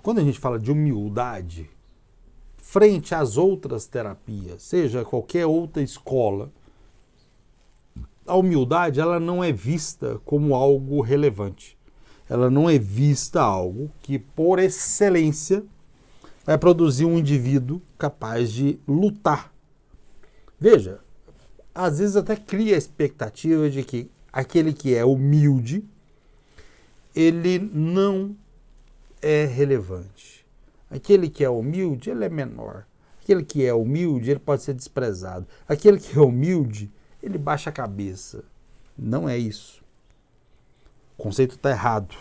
quando a gente fala de humildade, frente às outras terapias, seja qualquer outra escola, a humildade ela não é vista como algo relevante. Ela não é vista algo que, por excelência, vai produzir um indivíduo capaz de lutar. Veja, às vezes até cria a expectativa de que aquele que é humilde, ele não é relevante. Aquele que é humilde, ele é menor. Aquele que é humilde, ele pode ser desprezado. Aquele que é humilde, ele baixa a cabeça. Não é isso. O conceito está errado.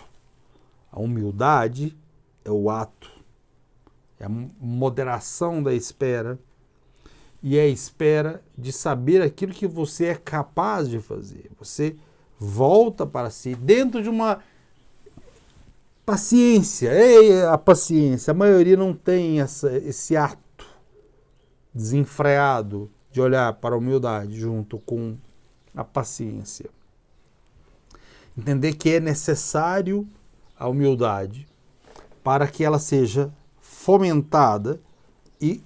A humildade é o ato, é a moderação da espera e é a espera de saber aquilo que você é capaz de fazer. Você volta para si dentro de uma paciência. A paciência, a maioria não tem esse ato desenfreado de olhar para a humildade junto com a paciência. Entender que é necessário a humildade para que ela seja fomentada e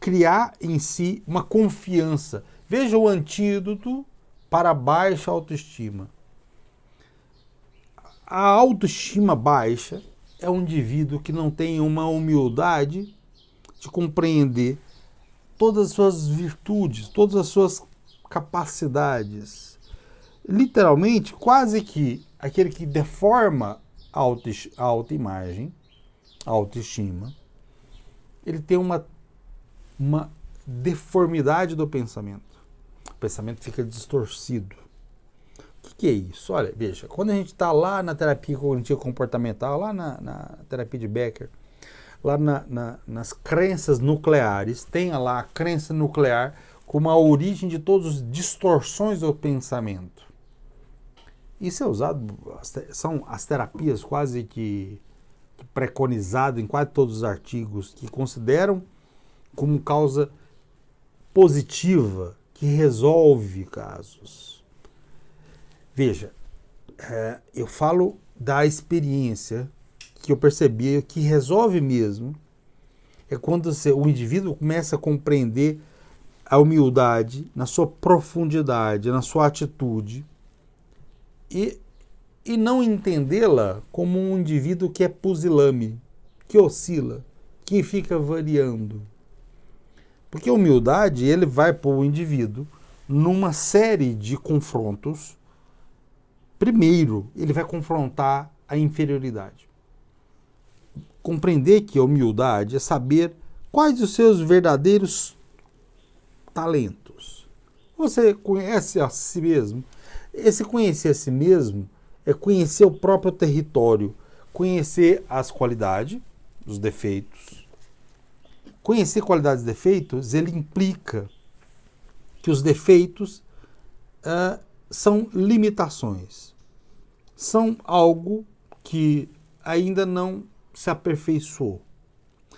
criar em si uma confiança. Veja o antídoto para a baixa autoestima. A autoestima baixa é um indivíduo que não tem uma humildade de compreender todas as suas virtudes, todas as suas capacidades. Literalmente, quase que aquele que deforma a autoimagem, a autoestima, ele tem uma deformidade do pensamento. O pensamento fica distorcido. O que é isso? Olha, veja, quando a gente está lá na terapia cognitiva comportamental, lá na terapia de Becker, lá nas crenças nucleares, tem lá a crença nuclear como a origem de todas as distorções do pensamento. Isso é usado, são as terapias quase que preconizado em quase todos os artigos que consideram como causa positiva, que resolve casos. Veja, eu falo da experiência que eu percebi que resolve mesmo, é quando o indivíduo começa a compreender a humildade na sua profundidade, na sua atitude, e não entendê-la como um indivíduo que é pusilânime, que oscila, que fica variando. Porque a humildade, ele vai pôr o indivíduo numa série de confrontos. Primeiro, ele vai confrontar a inferioridade. Compreender que a humildade é saber quais os seus verdadeiros talentos. Você conhece a si mesmo? Esse conhecer a si mesmo é conhecer o próprio território, conhecer as qualidades, os defeitos. Conhecer qualidades e defeitos, ele implica que os defeitos são limitações. São algo que ainda não se aperfeiçoou.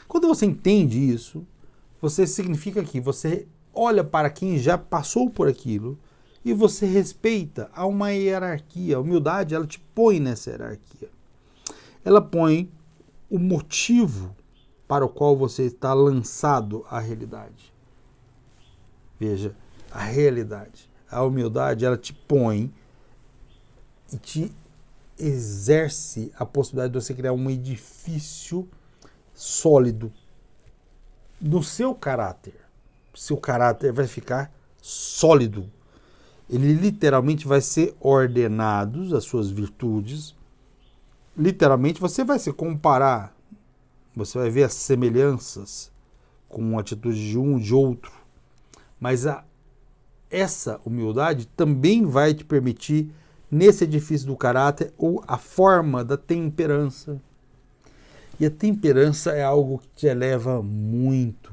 Quando você entende isso, você significa que você olha para quem já passou por aquilo e você respeita. Há uma hierarquia. A humildade, ela te põe nessa hierarquia. Ela põe o motivo para o qual você está lançado à realidade. Veja, a realidade. A humildade, ela te põe e te exerce a possibilidade de você criar um edifício sólido no seu caráter. Seu caráter vai ficar sólido. Ele literalmente vai ser ordenado, as suas virtudes. Literalmente você vai se comparar, você vai ver as semelhanças com a atitude de um e de outro. Mas essa humildade também vai te permitir, nesse edifício do caráter, ou a forma da temperança. E a temperança é algo que te eleva muito.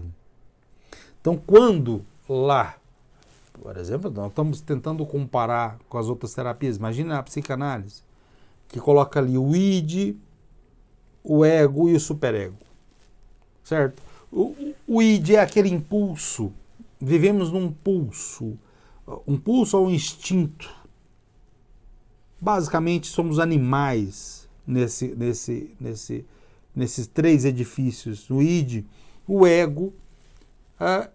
Então, quando lá, por exemplo, nós estamos tentando comparar com as outras terapias. Imagina a psicanálise, que coloca ali o id, o ego e o superego. Certo? O id é aquele impulso. Vivemos num pulso. Um pulso ou um instinto. Basicamente, somos animais nesse nesses três edifícios, o id, o ego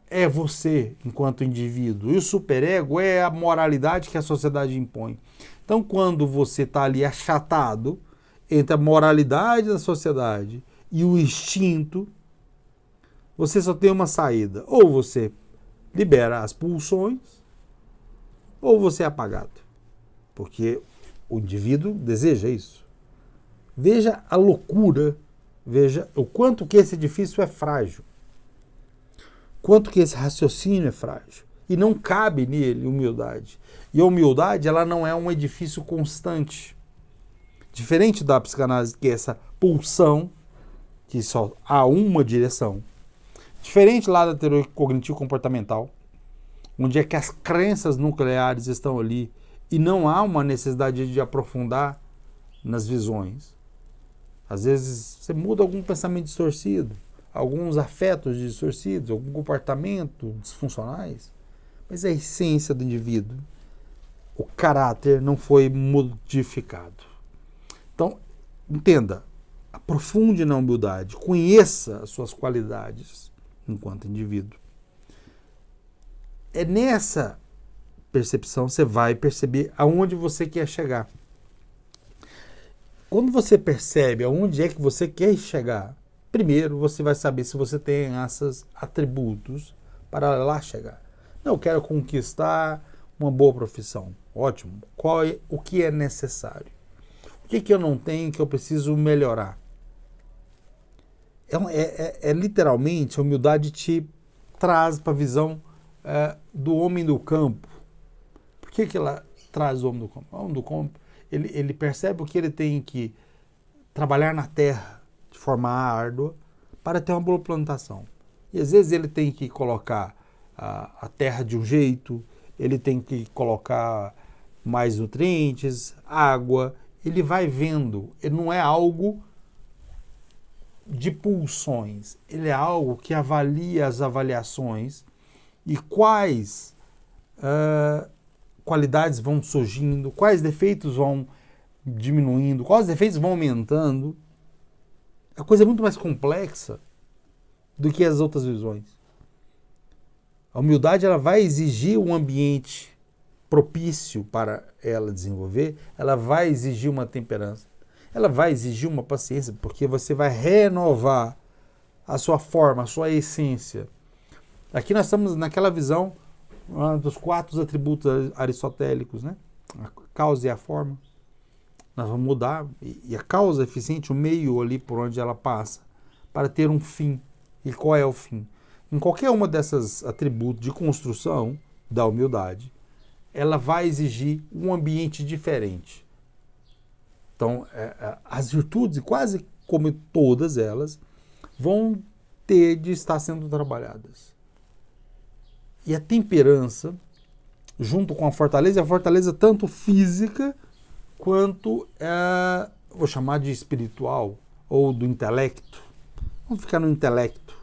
é você enquanto indivíduo, e o superego é a moralidade que a sociedade impõe. Então, quando você está ali achatado entre a moralidade da sociedade e o instinto, você só tem uma saída. Ou você libera as pulsões, ou você é apagado. Porque o indivíduo deseja isso. Veja a loucura, veja o quanto que esse edifício é frágil. Quanto que esse raciocínio é frágil. E não cabe nele humildade. E a humildade, ela não é um edifício constante. Diferente da psicanálise, que é essa pulsão, que só há uma direção. Diferente lá da teoria cognitivo-comportamental, onde é que as crenças nucleares estão ali e não há uma necessidade de aprofundar nas visões. Às vezes você muda algum pensamento distorcido, alguns afetos distorcidos, algum comportamento disfuncionais, mas a essência do indivíduo, o caráter não foi modificado. Então, entenda, aprofunde na humildade, conheça as suas qualidades enquanto indivíduo. É nessa percepção você vai perceber aonde você quer chegar. Quando você percebe aonde é que você quer chegar, primeiro você vai saber se você tem esses atributos para lá chegar. Não, eu quero conquistar uma boa profissão. Ótimo. O que é necessário? O que eu não tenho que eu preciso melhorar? Literalmente, a humildade te traz para a visão do homem do campo. Por que ela traz o homem do campo? O homem do campo, ele percebe que ele tem que trabalhar na terra de forma árdua para ter uma boa plantação. E às vezes ele tem que colocar a terra de um jeito, ele tem que colocar mais nutrientes, água, ele vai vendo, ele não é algo de pulsões, ele é algo que avalia as avaliações e quais qualidades vão surgindo, quais defeitos vão diminuindo, quais defeitos vão aumentando. A coisa é muito mais complexa do que as outras visões. A humildade ela vai exigir um ambiente propício para ela desenvolver, ela vai exigir uma temperança, ela vai exigir uma paciência, porque você vai renovar a sua forma, a sua essência. Aqui nós estamos naquela visão dos 4 atributos aristotélicos, né? A causa e a forma. Nós vamos mudar, e a causa é eficiente, o meio ali por onde ela passa, para ter um fim. E qual é o fim? Em qualquer uma dessas atributos de construção da humildade, ela vai exigir um ambiente diferente. Então, as virtudes, quase como todas elas, vão ter de estar sendo trabalhadas. E a temperança, junto com a fortaleza tanto física quanto, vou chamar de espiritual, ou do intelecto. Vamos ficar no intelecto.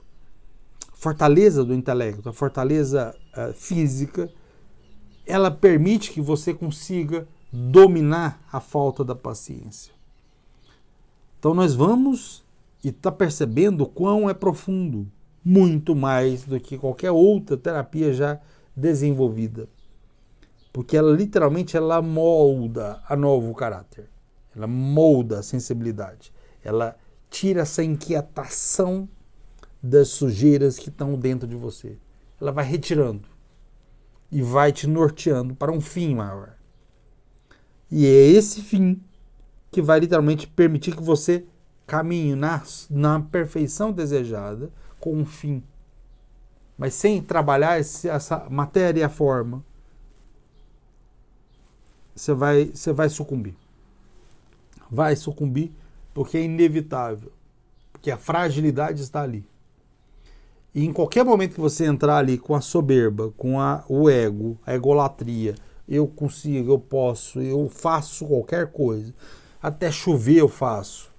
Fortaleza do intelecto, a fortaleza física, ela permite que você consiga dominar a falta da paciência. Então nós vamos e está percebendo o quão é profundo, muito mais do que qualquer outra terapia já desenvolvida. Porque ela literalmente ela molda a novo caráter, ela molda a sensibilidade, ela tira essa inquietação das sujeiras que estão dentro de você. Ela vai retirando e vai te norteando para um fim maior. E é esse fim que vai literalmente permitir que você caminhe na perfeição desejada com um fim. Mas sem trabalhar essa matéria e a forma, você vai sucumbir. Vai sucumbir porque é inevitável. Porque a fragilidade está ali. E em qualquer momento que você entrar ali com a soberba, com o ego, a egolatria, eu consigo, eu posso, eu faço qualquer coisa, até chover eu faço,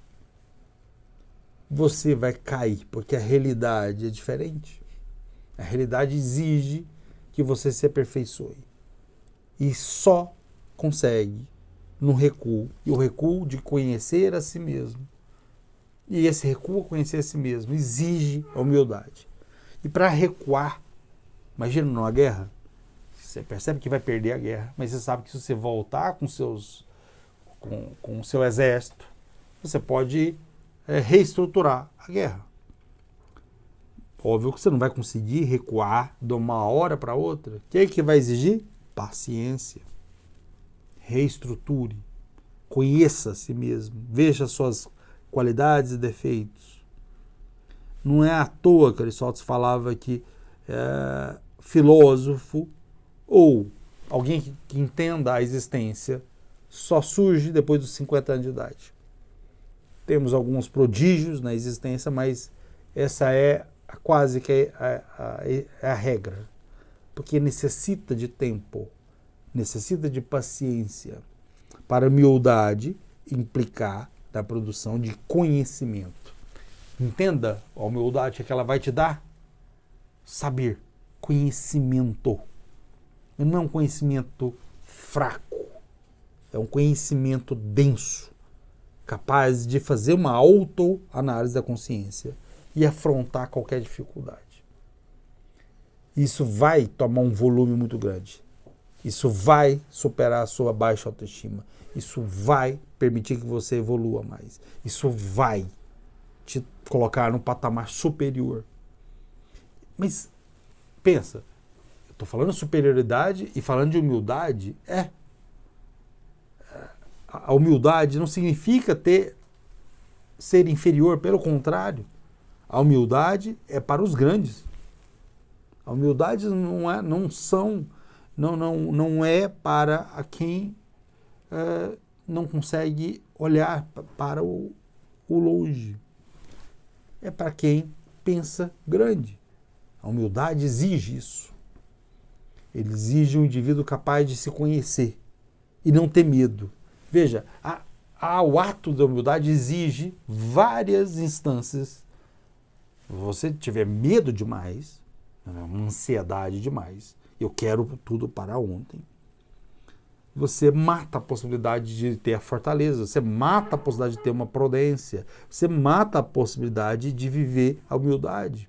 você vai cair, porque a realidade é diferente. A realidade exige que você se aperfeiçoe. E só consegue no recuo, e o recuo de conhecer a si mesmo, E esse recuo a conhecer a si mesmo exige a humildade. E para recuar, imagina numa guerra, você percebe que vai perder a guerra, mas você sabe que se você voltar com o seu exército, você pode reestruturar a guerra. Óbvio que você não vai conseguir recuar de uma hora para outra. O que é que vai exigir? Paciência. Reestruture. Conheça a si mesmo. Veja suas qualidades e defeitos. Não é à toa que Aristóteles falava que filósofo ou alguém que entenda a existência só surge depois dos 50 anos de idade. Temos alguns prodígios na existência, mas essa é quase que a regra. Porque necessita de tempo, necessita de paciência para a humildade implicar na produção de conhecimento. Entenda a humildade que ela vai te dar? Saber, conhecimento. Não é um conhecimento fraco, é um conhecimento denso, capaz de fazer uma autoanálise da consciência e afrontar qualquer dificuldade. Isso vai tomar um volume muito grande. Isso vai superar a sua baixa autoestima. Isso vai permitir que você evolua mais. Isso vai te colocar num patamar superior. Mas pensa, eu estou falando de superioridade e falando de humildade. A humildade não significa ser inferior, pelo contrário. A humildade é para os grandes. A humildade não é para a quem não consegue olhar para o longe. É para quem pensa grande. A humildade exige isso. Ele exige um indivíduo capaz de se conhecer e não ter medo. Veja, o ato da humildade exige várias instâncias. Se você tiver medo demais, uma ansiedade demais, eu quero tudo para ontem, você mata a possibilidade de ter a fortaleza, você mata a possibilidade de ter uma prudência, você mata a possibilidade de viver a humildade.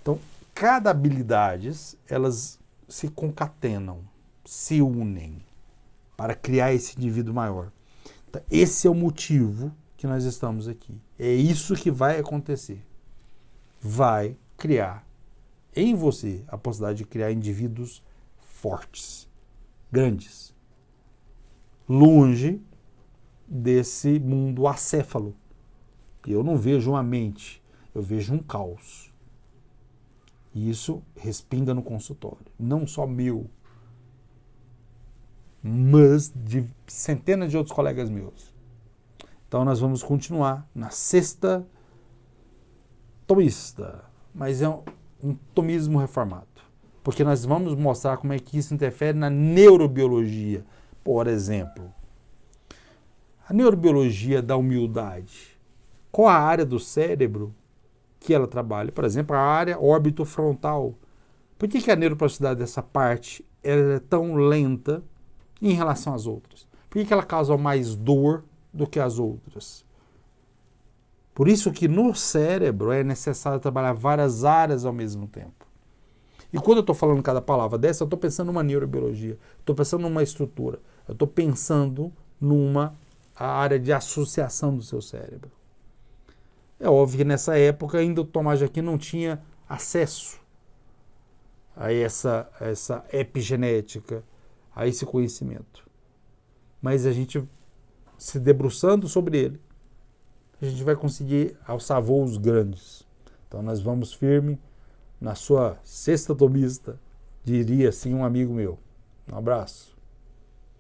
Então, cada habilidade, elas se concatenam, se unem para criar esse indivíduo maior. Então, esse é o motivo que nós estamos aqui. É isso que vai acontecer. Vai criar em você a possibilidade de criar indivíduos fortes, grandes, longe desse mundo acéfalo. Eu não vejo uma mente, eu vejo um caos. E isso respinga no consultório. Não só meu, mas de centenas de outros colegas meus. Então nós vamos continuar na sexta tomista, mas é um tomismo reformado. Porque nós vamos mostrar como é que isso interfere na neurobiologia. Por exemplo, a neurobiologia da humildade. Qual a área do cérebro que ela trabalha? Por exemplo, a área órbito-frontal. Por que a neuroplasticidade dessa parte é tão lenta em relação às outras? Por que ela causa mais dor do que as outras? Por isso que no cérebro é necessário trabalhar várias áreas ao mesmo tempo. E quando eu estou falando cada palavra dessa, eu estou pensando numa neurobiologia, estou pensando numa estrutura, eu estou pensando numa área de associação do seu cérebro. É óbvio que nessa época ainda o Tomás de Aquino não tinha acesso a essa epigenética, a esse conhecimento. Mas a gente, se debruçando sobre ele, a gente vai conseguir alçar voos grandes. Então nós vamos firme na sua sexta tomista, diria assim um amigo meu. Um abraço.